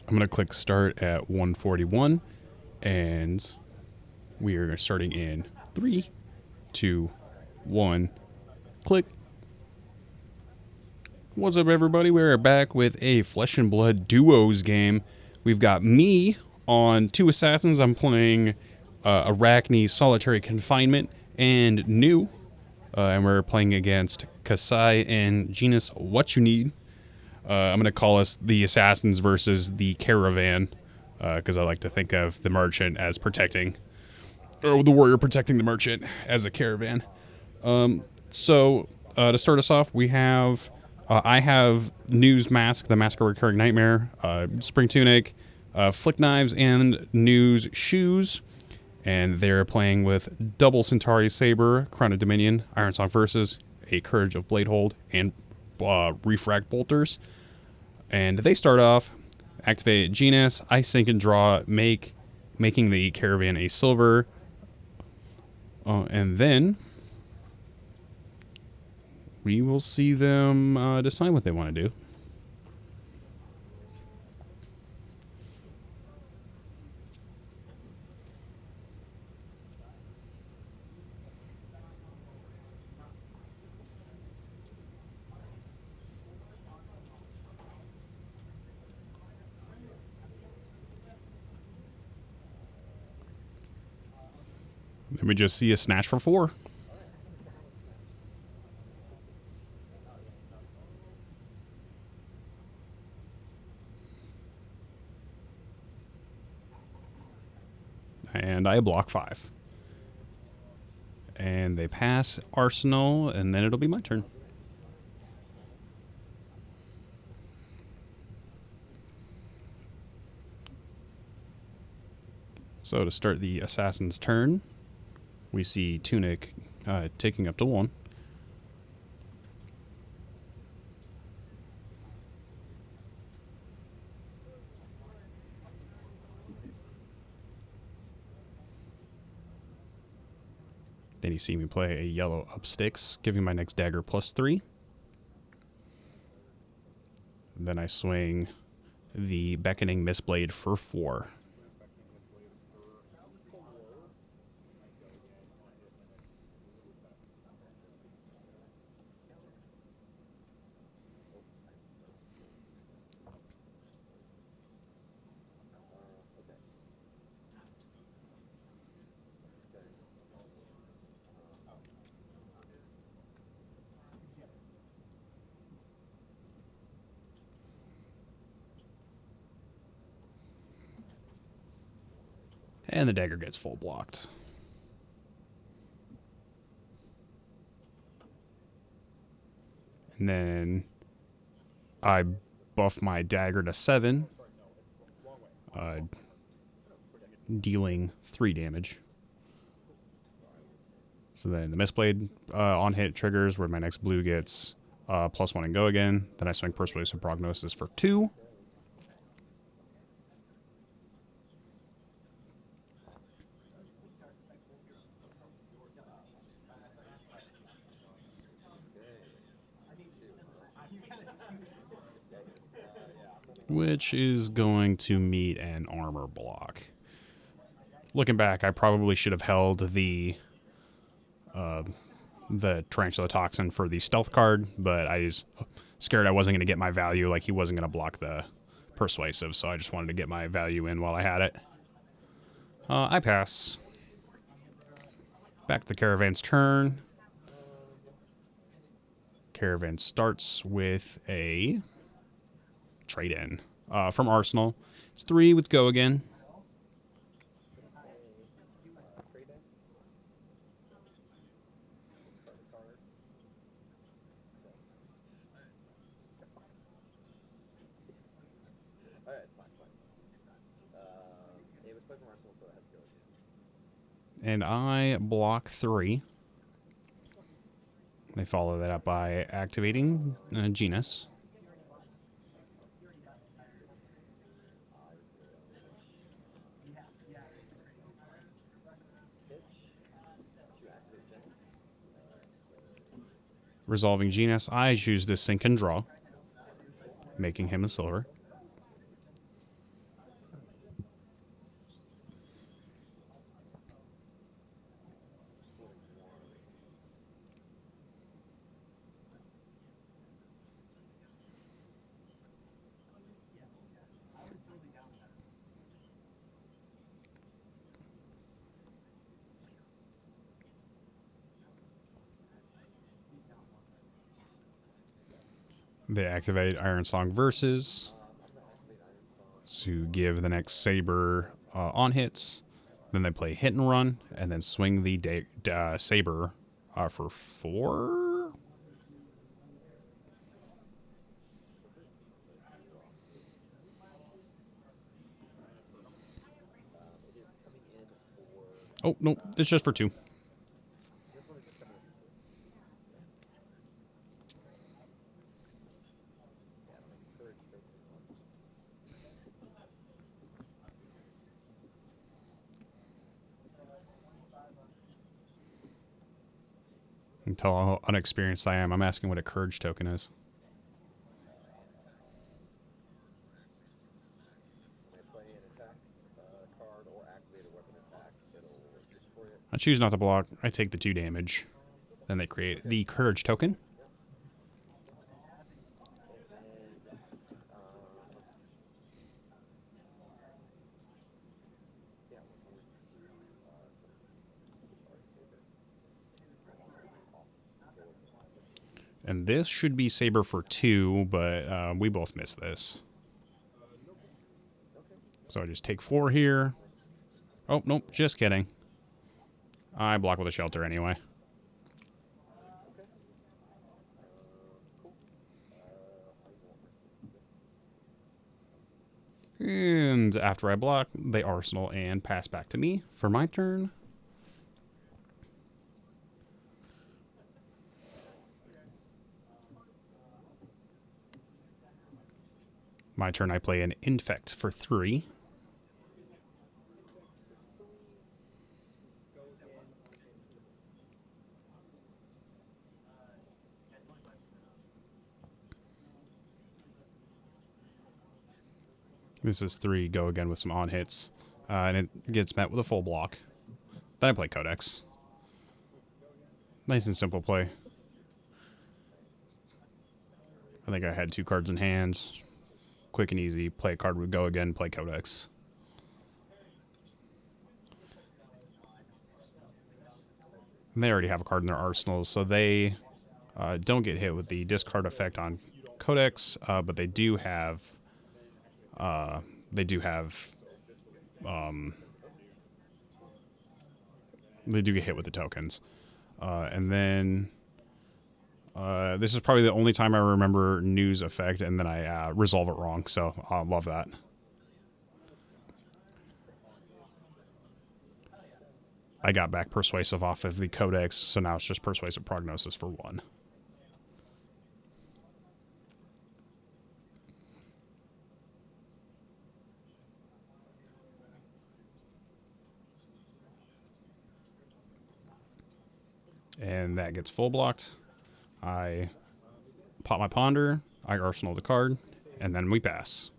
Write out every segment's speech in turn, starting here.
I'm going to click start at 141, and we are starting in 3, 2, 1, click. What's up, everybody? We're back with a Flesh and Blood Duos game. We've got me on 2 Assassins. I'm playing Arakni Solitary Confinement and Nuu, and we're playing against Kassai and Genis Watchuneed. I'm going to call us the Assassins versus the Caravan, because I like to think of the Merchant as protecting, or the Warrior protecting the Merchant as a Caravan. So to start us off, we have I have Nuu's Mask, the Mask of Recurring Nightmare, Spring Tunic, Flick Knives, and Nuu's Shoes. And they're playing with Double Centauri Saber, Crown of Dominion, Ironsong Versus, a Courage of Bladehold, and Refract Bolters. And they start off, activate Genis, Ice Sink and Draw, making the Caravan a silver. And then we will see them decide what they want to do. Then we just see a snatch for 4. And I block 5. And they pass Arsenal, and then it'll be my turn. So to start the Assassin's turn, we see Tunic taking up to 1. Then you see me play a yellow up sticks, giving my next dagger +3. Then I swing the Beckoning Mistblade for 4. And the dagger gets full blocked. And then I buff my dagger to 7, dealing 3 damage. So then the Mistblade on hit triggers where my next blue gets +1 and go again. Then I swing Persuasive Prognosis for 2. Which is going to meet an armor block. Looking back, I probably should have held the Tarantula Toxin for the stealth card, but I was scared I wasn't going to get my value, like he wasn't going to block the Persuasive, so I just wanted to get my value in while I had it. I pass. Back to the Caravan's turn. Caravan starts with a trade-in from Arsenal. It's 3 with go again. And I block 3. They follow that up by activating Genis. Resolving Genis, I choose this Sink and Draw, making him a silver. They activate Iron Song Versus to give the next Saber on hits. Then they play Hit and Run, and then swing the Saber for 4. Oh, no, it's just for 2. Until how unexperienced I am, I'm asking what a Courage token is. I choose not to block. I take the 2 damage. Then they create the Courage token. And this should be Saber for 2, but we both missed this. So I just take 4 here. Oh, nope, just kidding. I block with a Shelter anyway. And after I block, they Arsenal and pass back to me for my turn. My turn, I play an Infect for 3. This is 3, go again with some on hits. And it gets met with a full block. Then I play Codex. Nice and simple play. I think I had 2 cards in hands. Quick and easy. Play a card with go again, play Codex. And they already have a card in their arsenals, so they don't get hit with the discard effect on Codex, but they do have they do get hit with the tokens. And then this is probably the only time I remember Nuu's effect, and then I resolve it wrong, so I love that. I got back Persuasive off of the Codex, so now it's just Persuasive Prognosis for 1. And that gets full blocked. I pop my Ponder, I Arsenal the card, and then we pass.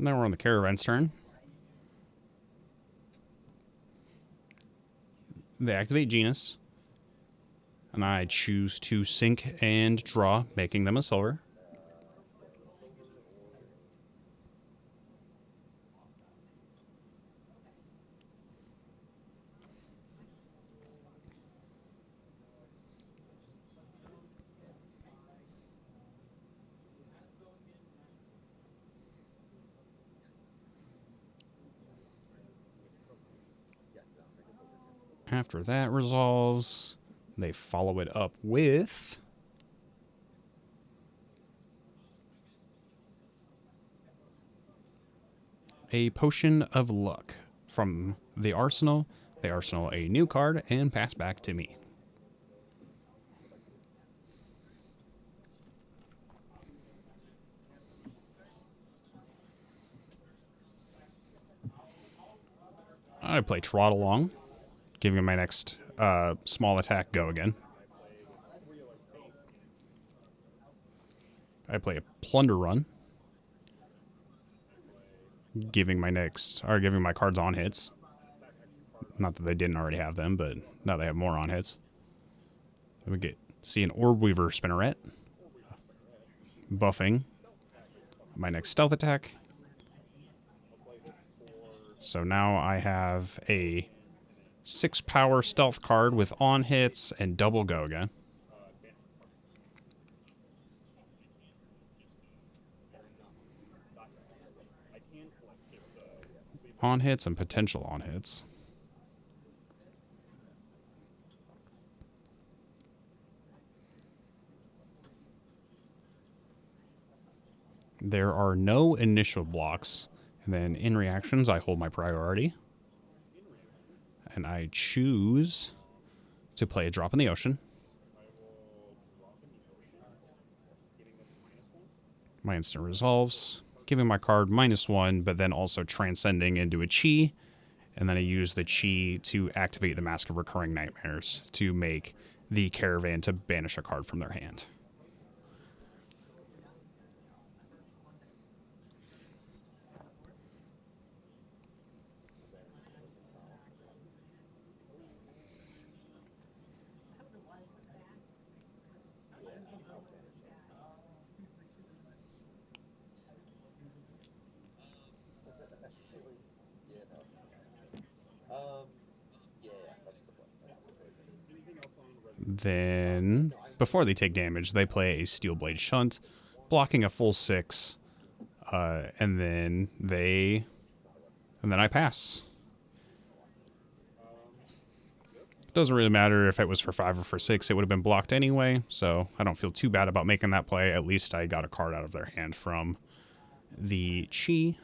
Now we're on the Caravan's turn. They activate Genis, and I choose to sink and draw, making them a silver. After that resolves, they follow it up with a Potion of Luck from the Arsenal. They Arsenal a new card and pass back to me. I play Trot Along, giving my next small attack go again. I play a Plunder Run, giving my cards on hits. Not that they didn't already have them, but now they have more on hits. We see an Orb Weaver Spinneret, buffing my next stealth attack. So now I have a 6 power stealth card with on hits and double go again. On hits and potential on hits. There are no initial blocks. And then in reactions, I hold my priority. And I choose to play a drop in the ocean. My instant resolves, giving my card -1, but then also transcending into a chi. And then I use the chi to activate the Mask of Recurring Nightmares to make the Caravan to banish a card from their hand. Then, before they take damage, they play a Steel Blade Shunt, blocking a full 6, and then I pass. Doesn't really matter if it was for 5 or for 6, it would have been blocked anyway, so I don't feel too bad about making that play. At least I got a card out of their hand from the chi.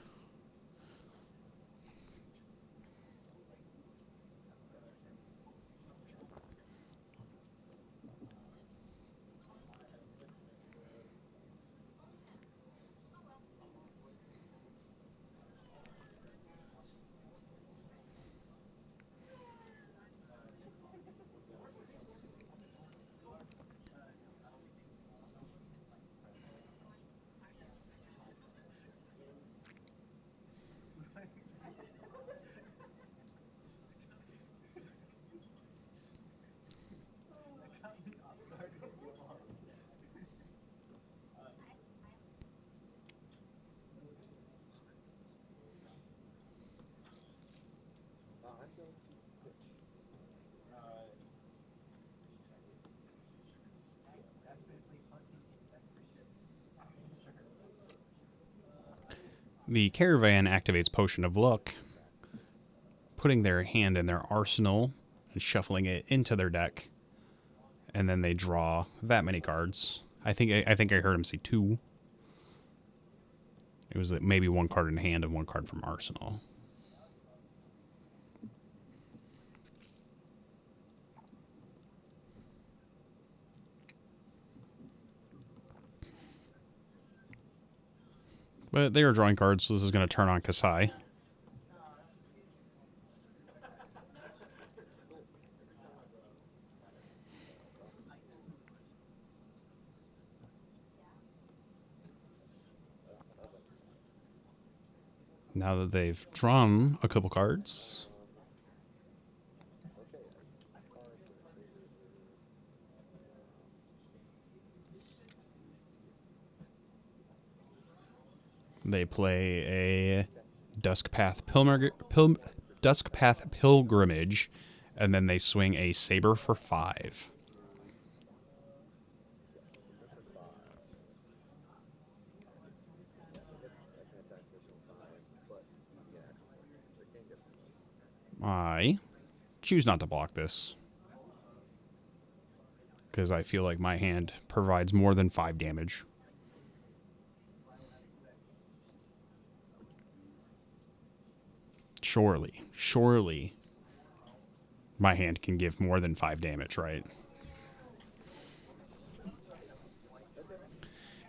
The Caravan activates Potion of Luck, putting their hand in their arsenal and shuffling it into their deck. And then they draw that many cards. I think I heard him say 2. It was maybe 1 card in hand and 1 card from arsenal. But they are drawing cards, so this is going to turn on Kassai. Now that they've drawn a couple cards, they play a Duskpath Pilgrimage, and then they swing a Saber for 5. I choose not to block this, because I feel like my hand provides more than 5 damage. Surely, my hand can give more than 5 damage, right?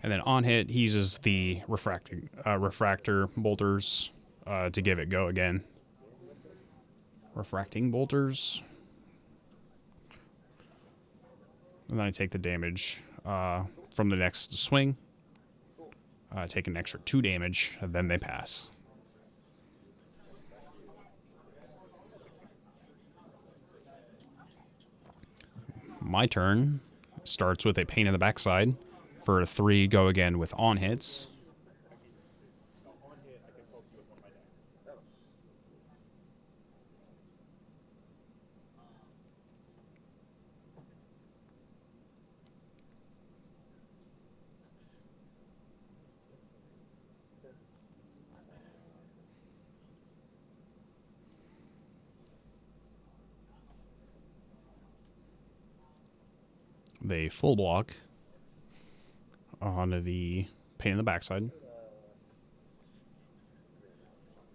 And then on hit, he uses the refractor bolters to give it go again. Refracting bolters. And then I take the damage from the next swing. Take an extra 2 damage, and then they pass. My turn starts with a pain in the backside. For a 3, go again with on hits. They full block on the pain in the backside.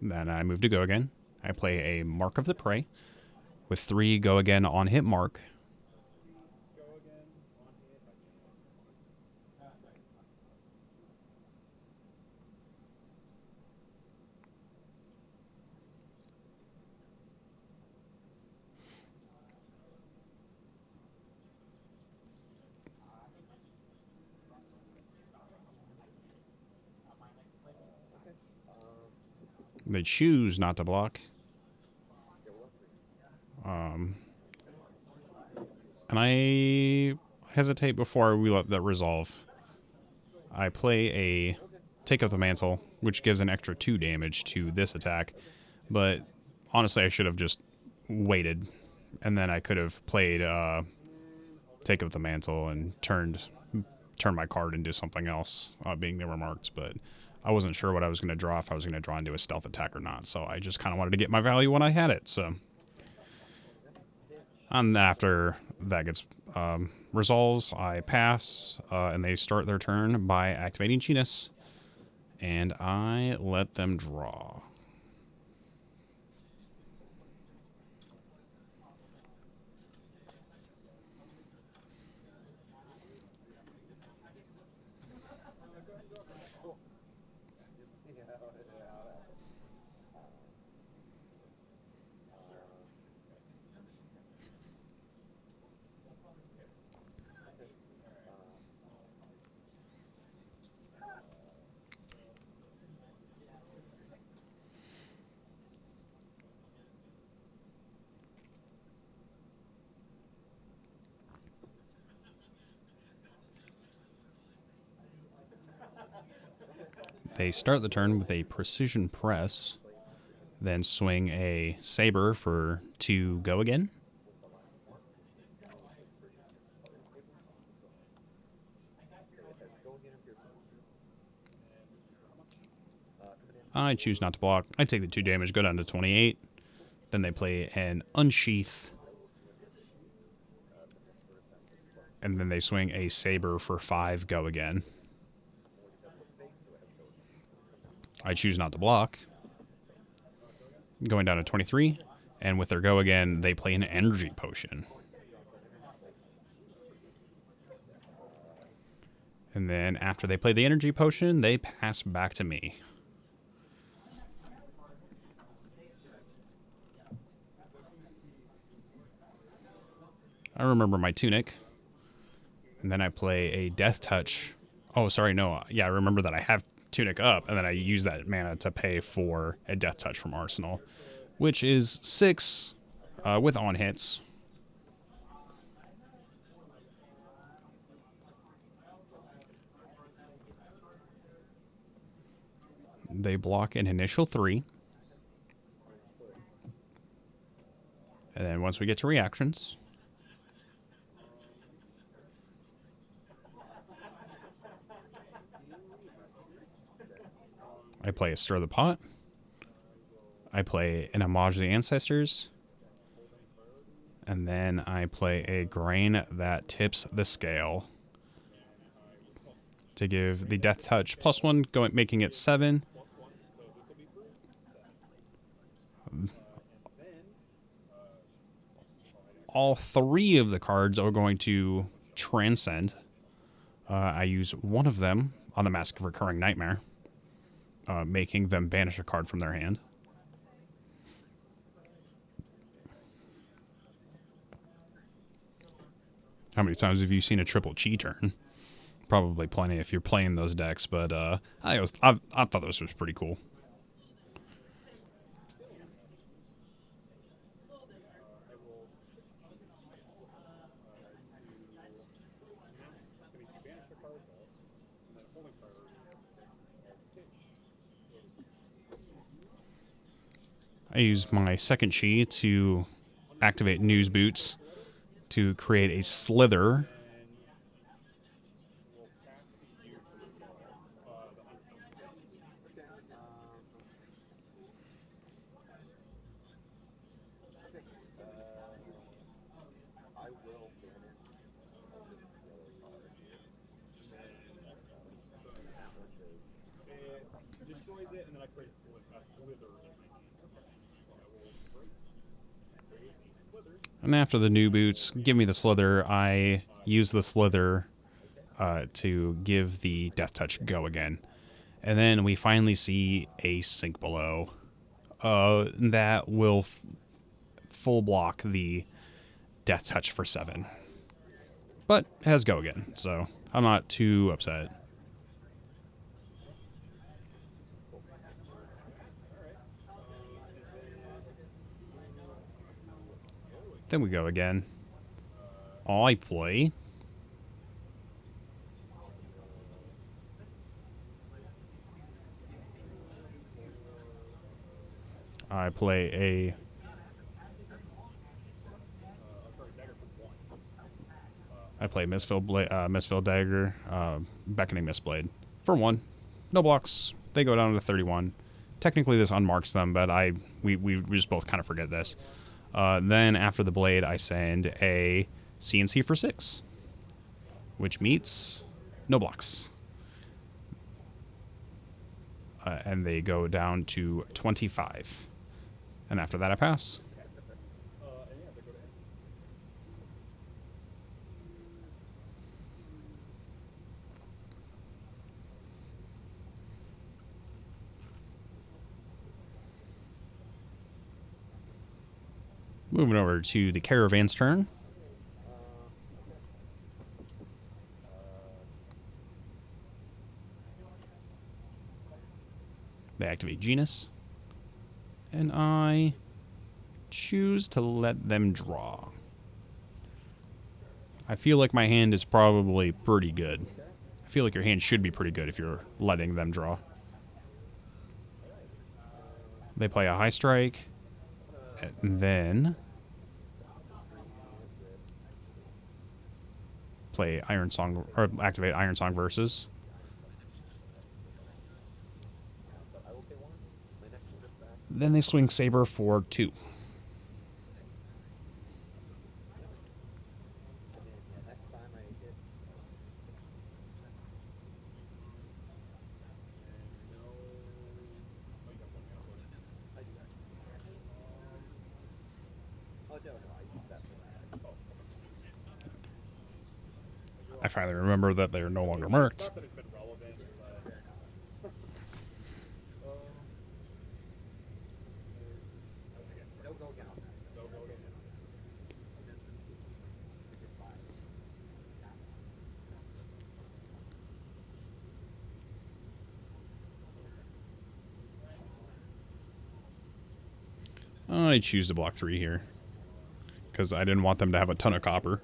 Then I move to go again. I play a Mark of the Prey with 3 go again on hit mark. They choose not to block. And I hesitate before we let that resolve. I play a Take Up the Mantle, which gives an extra 2 damage to this attack. But honestly, I should have just waited. And then I could have played Take Up the Mantle and turn my card into something else, being the remarked. But I wasn't sure what I was going to draw, if I was going to draw into a stealth attack or not. So I just kind of wanted to get my value when I had it. So, and after that gets resolves, I pass, and they start their turn by activating Genis, and I let them draw. They start the turn with a precision press, then swing a saber for 2 go again. I choose not to block. I take the 2 damage, go down to 28. Then they play an unsheath, and then they swing a saber for 5 go again. I choose not to block, going down to 23. And with their go again, they play an energy potion. And then after they play the energy potion, they pass back to me. I remember my tunic. And then I play a death touch. Oh, sorry, no. Yeah, I remember that I have tunic up, and then I use that mana to pay for a death touch from Arsenal, which is 6 with on hits. They block an initial 3. And then once we get to reactions, I play a Stir the Pot. I play an Homage to the Ancestors. And then I play a Grain That Tips the Scale to give the Death Touch +1, making it 7. All 3 of the cards are going to transcend. I use one of them on the Mask of Recurring Nightmare, making them banish a card from their hand. How many times have you seen a triple chi turn? Probably plenty if you're playing those decks, but I thought this was pretty cool. I use my second chi to activate News Boots to create a Slither. And after the new boots, give me the slither. I use the slither to give the death touch go again. And then we finally see a sink below that will full block the death touch for 7. But it has go again, so I'm not too upset. Then we go again. I play. I play a. I play Mistfield Dagger, Beckoning Mistblade for 1. No blocks. They go down to 31. Technically, this unmarks them, but we just both kind of forget this. Then after the blade, I send a CNC for 6, which meets no blocks. And they go down to 25. And after that, I pass. Moving over to the Caravan's turn. They activate Genis. And I choose to let them draw. I feel like my hand is probably pretty good. I feel like your hand should be pretty good if you're letting them draw. They play a high strike. And then play Iron Song, or activate Iron Song Versus. Then they swing Saber for 2. I finally remember that they're no longer marked. I choose to block 3 here because I didn't want them to have a ton of copper.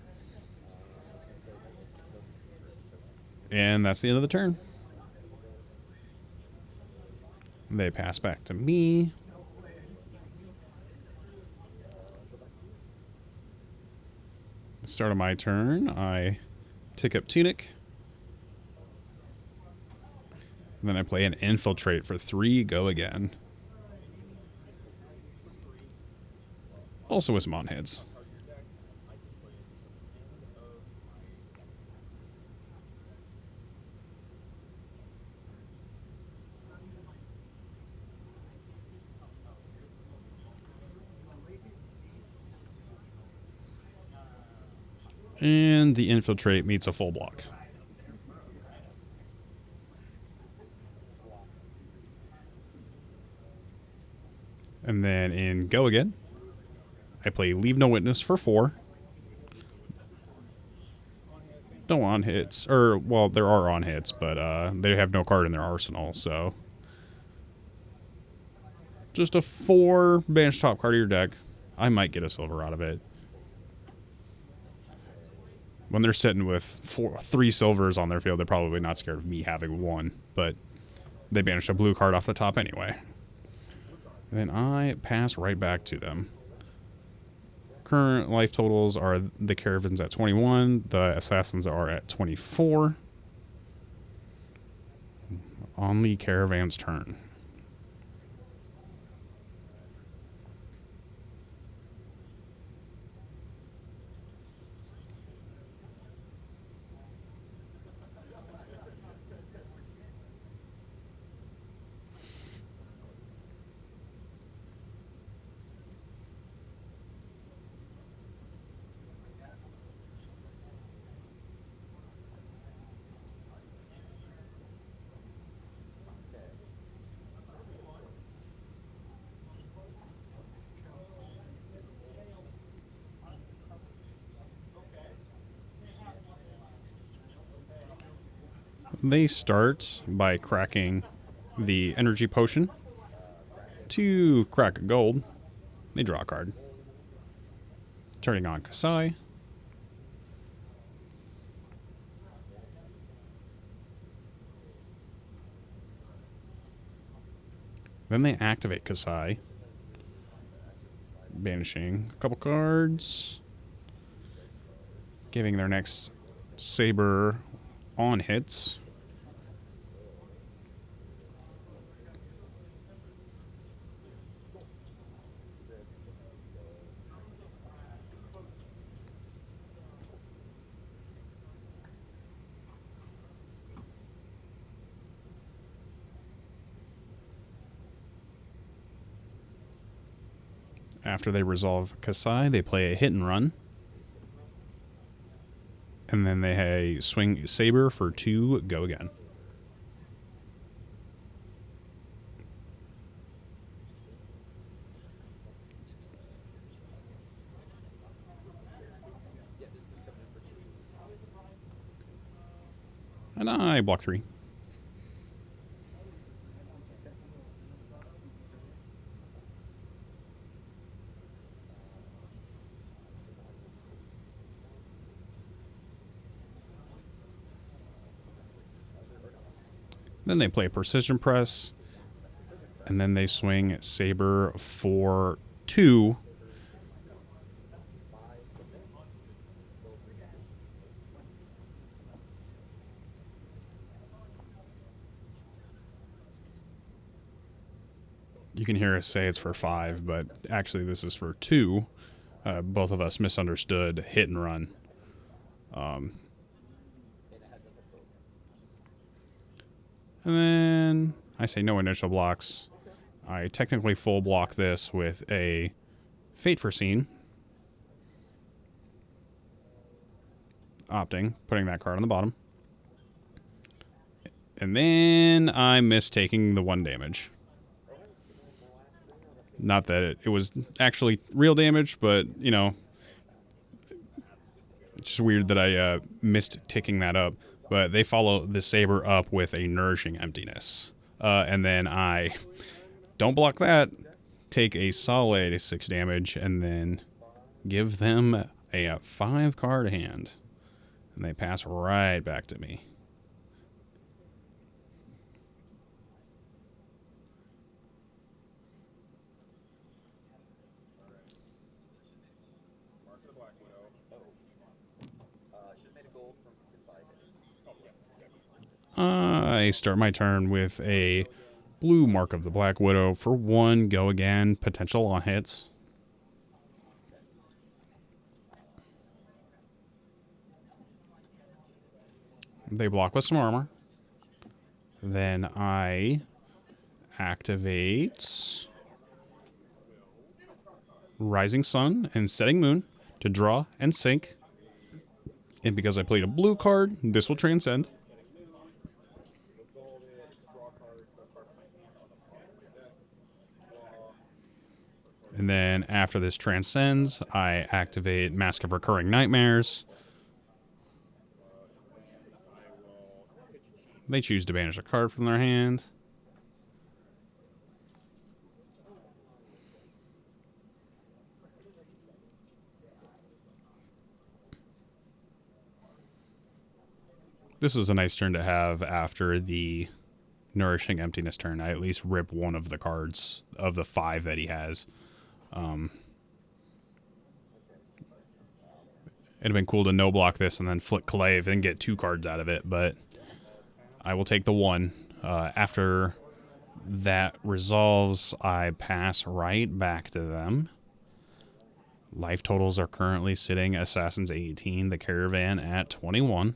And that's the end of the turn. They pass back to me. The start of my turn, I tick up Tunic. And then I play an Infiltrate for 3, go again. Also with some on hits. And the Infiltrate meets a full block. And then in Go Again, I play Leave No Witness for 4. No on hits. Or, well, there are on hits, but they have no card in their arsenal, so. Just a 4 banish top card of your deck. I might get a silver out of it. When they're sitting with 3 silvers on their field, they're probably not scared of me having 1, but they banished a blue card off the top anyway. Then I pass right back to them. Current life totals are the Caravans at 21, the Assassins are at 24. On the Caravan's turn. They start by cracking the energy potion. To crack a gold, they draw a card. Turning on Kassai. Then they activate Kassai, banishing a couple cards, giving their next Saber on hits. After they resolve Kassai, they play a hit and run. And then they swing Saber for 2, go again. And I block 3. Then they play Precision Press. And then they swing Saber for 2. You can hear us say it's for 5, but actually this is for 2. Both of us misunderstood hit and run. And then I say no initial blocks. I technically full block this with a Fate Foreseen. Opting, putting that card on the bottom. And then I miss taking the 1 damage. Not that it was actually real damage, but, you know, it's just weird that I missed ticking that up. But they follow the Saber up with a Nourishing Emptiness. And then I don't block that, take a solid 6 damage, and then give them a 5-card hand. And they pass right back to me. I start my turn with a blue Mark of the Black Widow for 1, go again, potential on hits. They block with some armor. Then I activate Rising Sun and Setting Moon to draw and sink. And because I played a blue card, this will transcend. And then after this transcends, I activate Mask of Recurring Nightmares. They choose to banish a card from their hand. This was a nice turn to have after the Nourishing Emptiness turn. I at least rip one of the cards of the 5 that he has. It'd have been cool to no block this and then flick Clave and get 2 cards out of it, but I will take the 1. After that resolves, I pass right back to them. Life totals are currently sitting Assassin's 18, the Caravan at 21.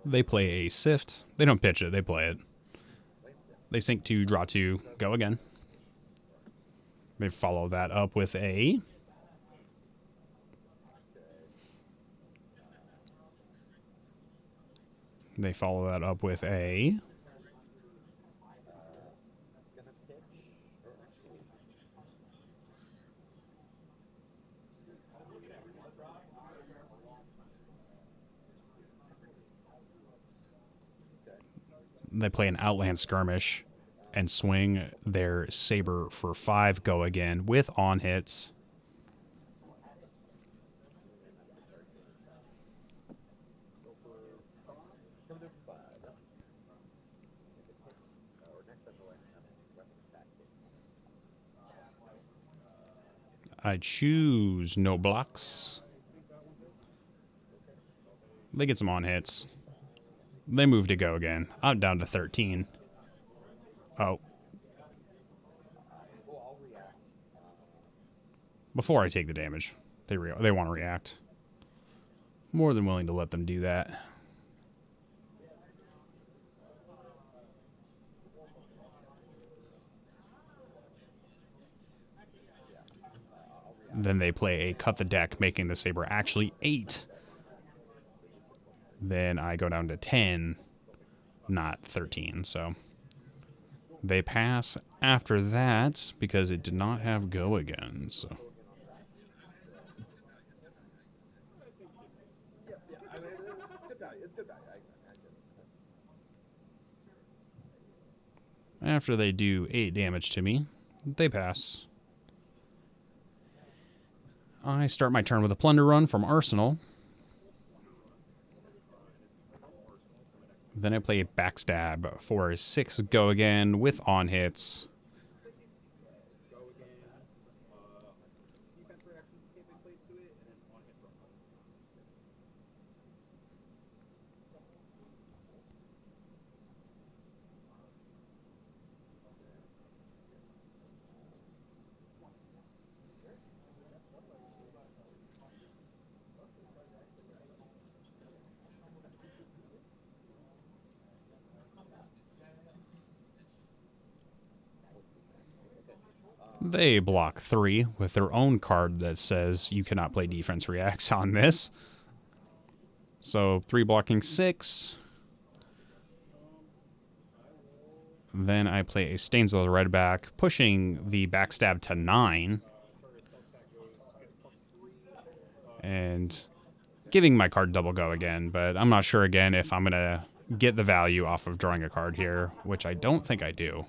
They play a Sift. They don't pitch it, they play it. They sink to draw 2, go again. They follow that up with a... They follow that up with a... They play an Outland Skirmish and swing their Saber for 5, go again, with on hits. I choose no blocks. They get some on hits. They move to go again. I'm down to 13. Oh. Before I take the damage, they want to react. More than willing to let them do that. Then they play a cut the deck, making the Saber actually 8. Then I go down to 10, not 13. So they pass after that because it did not have go again. So after they do 8 damage to me, they pass. I start my turn with a Plunder Run from Arsenal. Then I play a Backstab for a 6 go again with on hits. They block 3 with their own card that says you cannot play defense reacts on this. So 3 blocking 6. Then I play a Stains of the Redback, pushing the Backstab to 9. And giving my card double go again, but I'm not sure again if I'm going to get the value off of drawing a card here, which I don't think I do.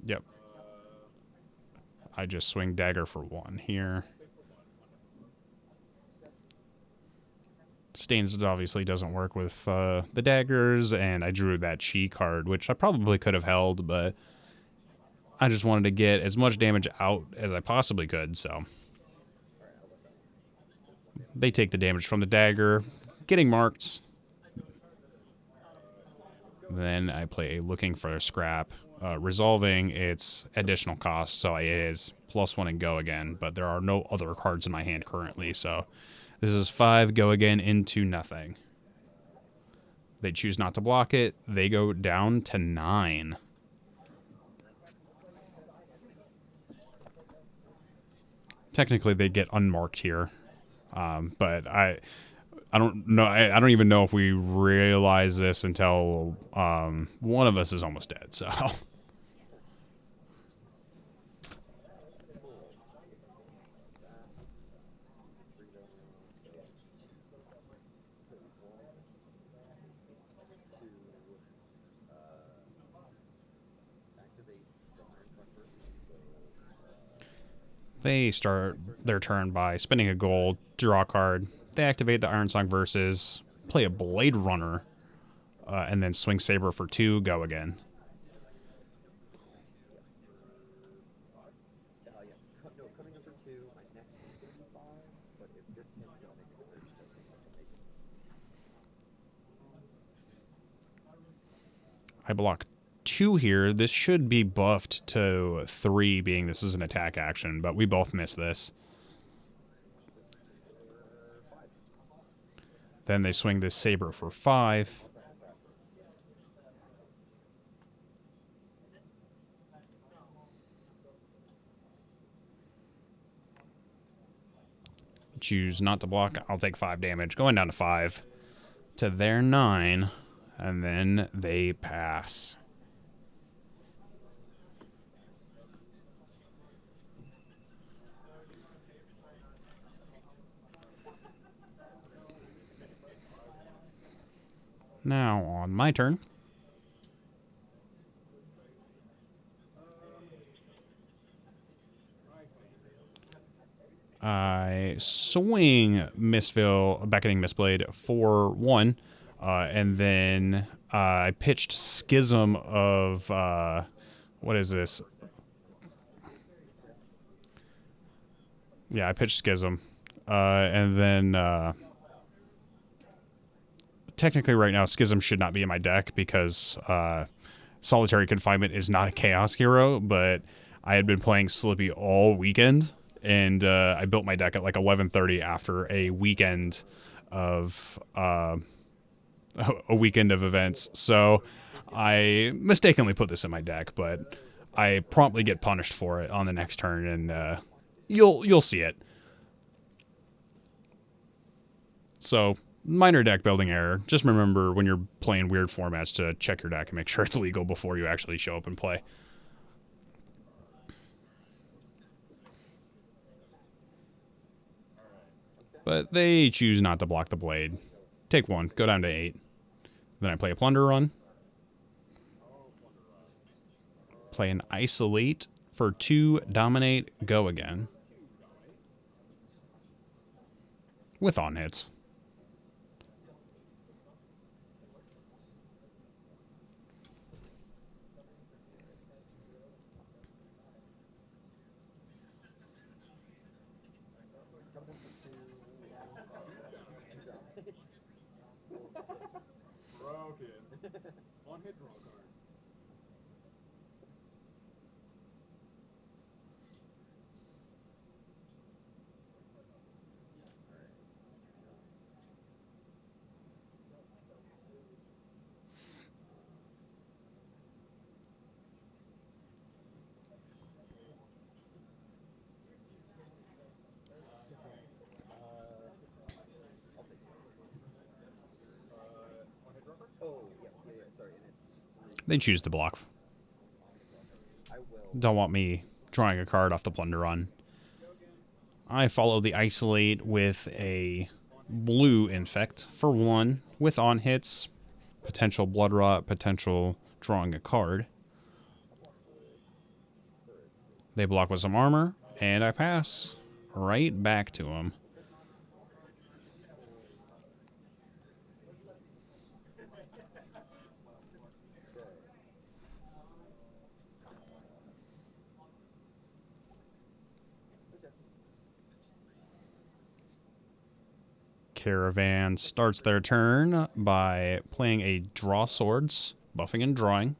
Yep. I just swing dagger for 1 here. Stains obviously doesn't work with the daggers, and I drew that Chi card, which I probably could have held, but I just wanted to get as much damage out as I possibly could, so. They take the damage from the dagger, getting marked. Then I play a Looking for a Scrap, resolving its additional cost, so it is +1 and go again, but there are no other cards in my hand currently, so this is 5 go again into nothing. They choose not to block it. They go down to 9. Technically, they get unmarked here, but I don't know. I don't even know if we realize this until one of us is almost dead. So. They start their turn by spending a gold, draw a card. They activate the Iron Song Versus, play a Blade Runner, and then swing Saber for 2, go again. I block 2 here. This should be buffed to 3, being this is an attack action, but we both miss this. Then they swing this saber for 5. Choose not to block. I'll take 5 damage. Going down to 5. To their 9. And then they pass. Now, on my turn, I swing Missville, Beckoning Mistblade for 1, and then I pitched Schism of, what is this? Yeah, I pitched Schism, and then technically right now Schism should not be in my deck because Solitary Confinement is not a Chaos hero, but I had been playing Slippy all weekend, and I built my deck at like 11:30 after a weekend of events. So I mistakenly put this in my deck, but I promptly get punished for it on the next turn, and you'll see it. So minor deck building error. Just remember when you're playing weird formats to check your deck and make sure it's legal before you actually show up and play. But they choose not to block the blade. Take 1, go down to 8. Then I play a Plunder Run. Play an Isolate for 2, Dominate, go again. With on hits. On hit draw card. They choose to block. Don't want me drawing a card off the Plunder Run. I follow the Isolate with a blue Infect for 1 with on hits, potential Blood Rot, potential drawing a card. They block with some armor, and I pass right back to them. Caravan starts their turn by playing a Draw Swords, buffing and drawing.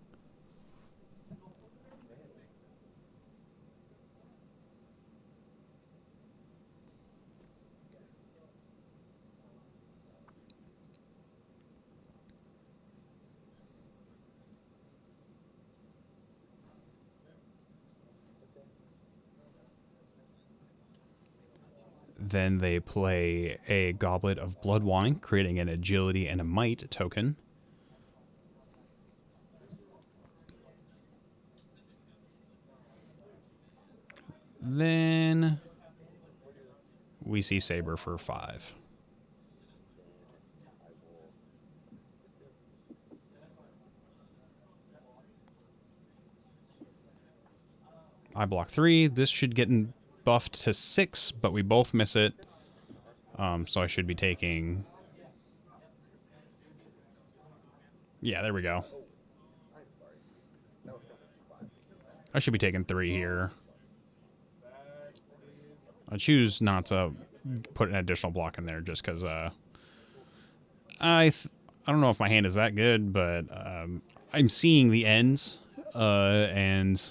Then they play a Goblet of Blood Wine, creating an Agility and a Might token. Then we see Saber for 5. I block 3. This should get buffed to 6, but we both miss it. So I should be taking... Yeah, there we go. I should be taking 3 here. I choose not to put an additional block in there just because I don't know if my hand is that good, but I'm seeing the ends, and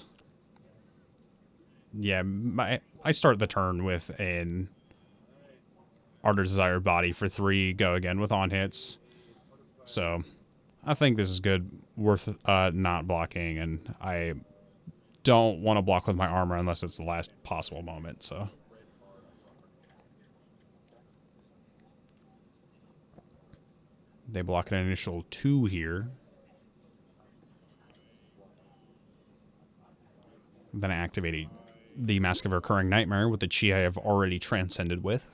yeah, I start the turn with an Ardor Desired Body for 3, go again with on hits. So I think this is good, worth not blocking, and I don't want to block with my armor unless it's the last possible moment. So they block an initial 2 here. Then I activate the Mask of Recurring Nightmare with the chi I have already transcended with,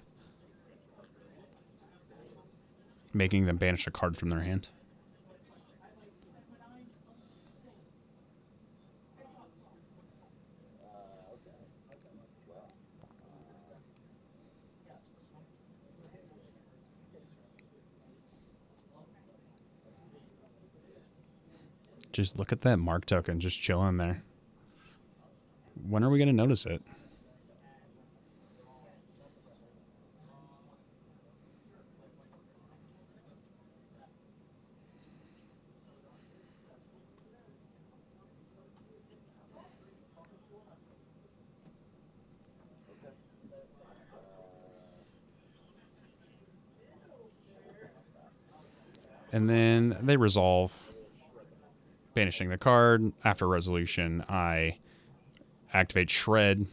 making them banish a card from their hand. Just look at that mark token just chilling there. When are we going to notice it? And then they resolve, banishing the card. After resolution, I activate Shred,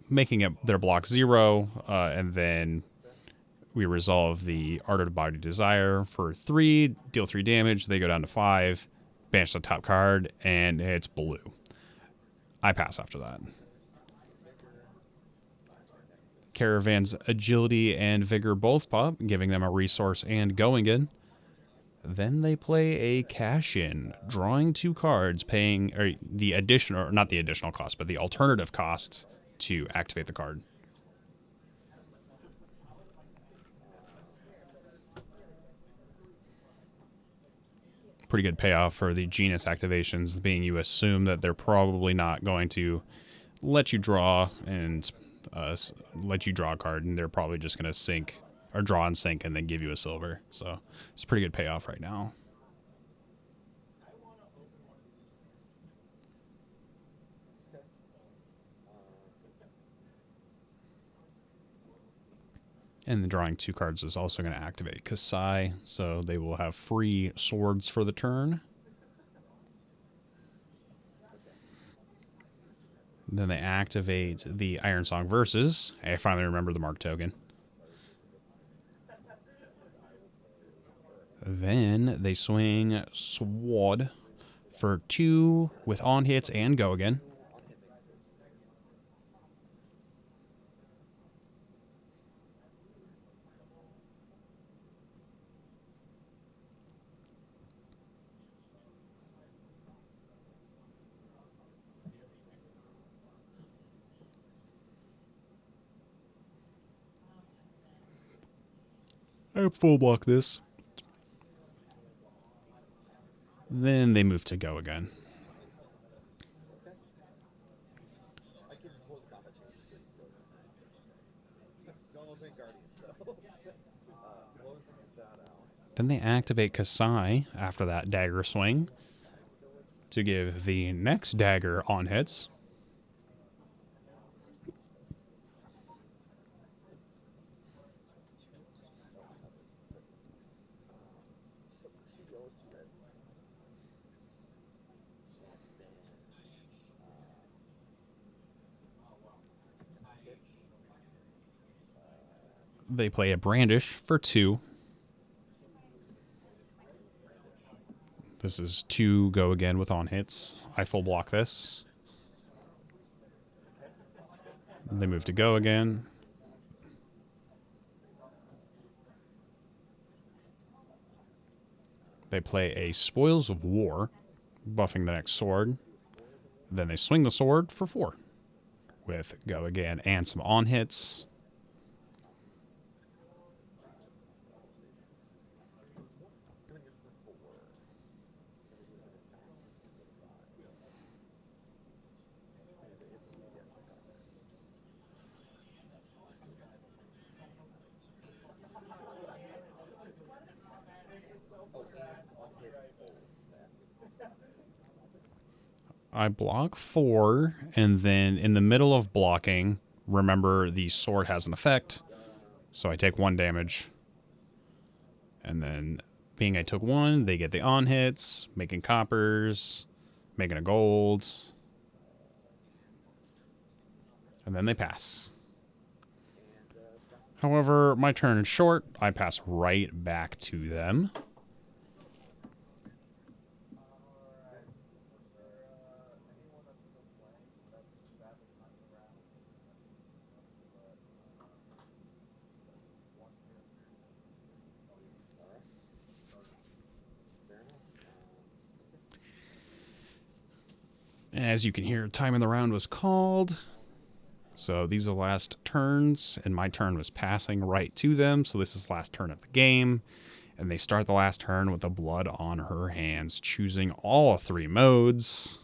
making it their block 0, and then we resolve the Art of Body Desire for 3, deal 3 damage. They go down to 5, banish the top card, and it's blue. I pass after that. Caravan's agility and vigor both pop, giving them a resource and going in. Then they play a cash in, drawing 2 cards, paying the additional, or not the additional cost, but the alternative costs to activate the card. Pretty good payoff for the Genis activations, being you assume that they're probably not going to let you draw and let you draw a card, and they're probably just going to sink or draw and sink and then give you a silver. So it's a pretty good payoff right now. And the drawing 2 cards is also going to activate Kassai, so they will have free swords for the turn. Then they activate the Iron Song Versus. I finally remember the mark token. Then they swing Sword for 2 with on hits and go again. I full block this. Then they move to go again. Then they activate Kassai after that dagger swing to give the next dagger on hits. They play a Brandish for 2. This is 2 go again with on hits. I full block this. They move to go again. They play a Spoils of War, buffing the next sword. Then they swing the sword for 4 with go again and some on hits. I block 4, and then in the middle of blocking, remember the sword has an effect, so I take 1 damage. And then, being I took 1, they get the on hits, making coppers, making a gold, and then they pass. However, my turn is short. I pass right back to them. As you can hear, time in the round was called. So these are the last turns, and my turn was passing right to them. So this is the last turn of the game. And they start the last turn with the blood on her hands, choosing all 3 modes.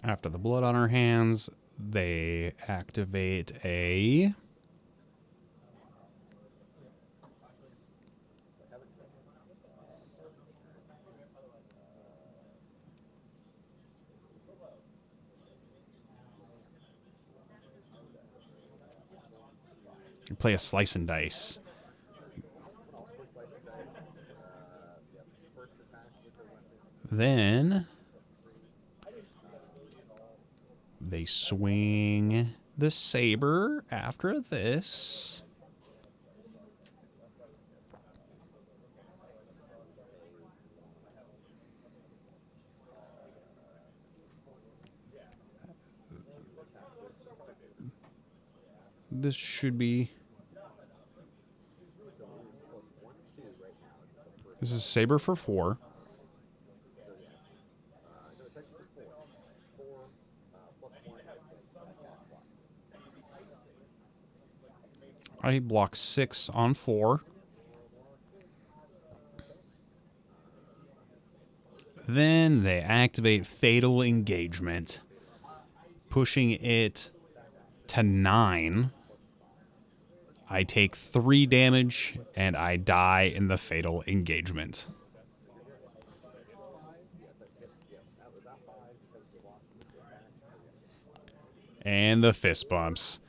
After the blood on her hands, they activate a... You play a slice and dice. Then they swing the saber after this. This should be... This is saber for 4. I block 6 on 4. Then they activate Fatal Engagement, pushing it to 9. I take 3 damage, and I die in the Fatal Engagement. And the fist bumps.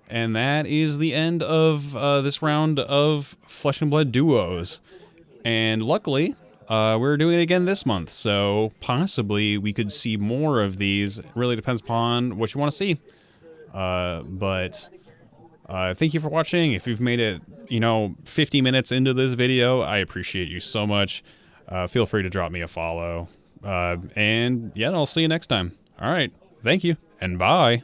And that is the end of this round of Flesh and Blood duos. And luckily, we're doing it again this month, so possibly we could see more of these. It really depends upon what you want to see. But thank you for watching. If you've made it, 50 minutes into this video, I appreciate you so much. Feel free to drop me a follow. And yeah, I'll see you next time. All right. Thank you, and bye.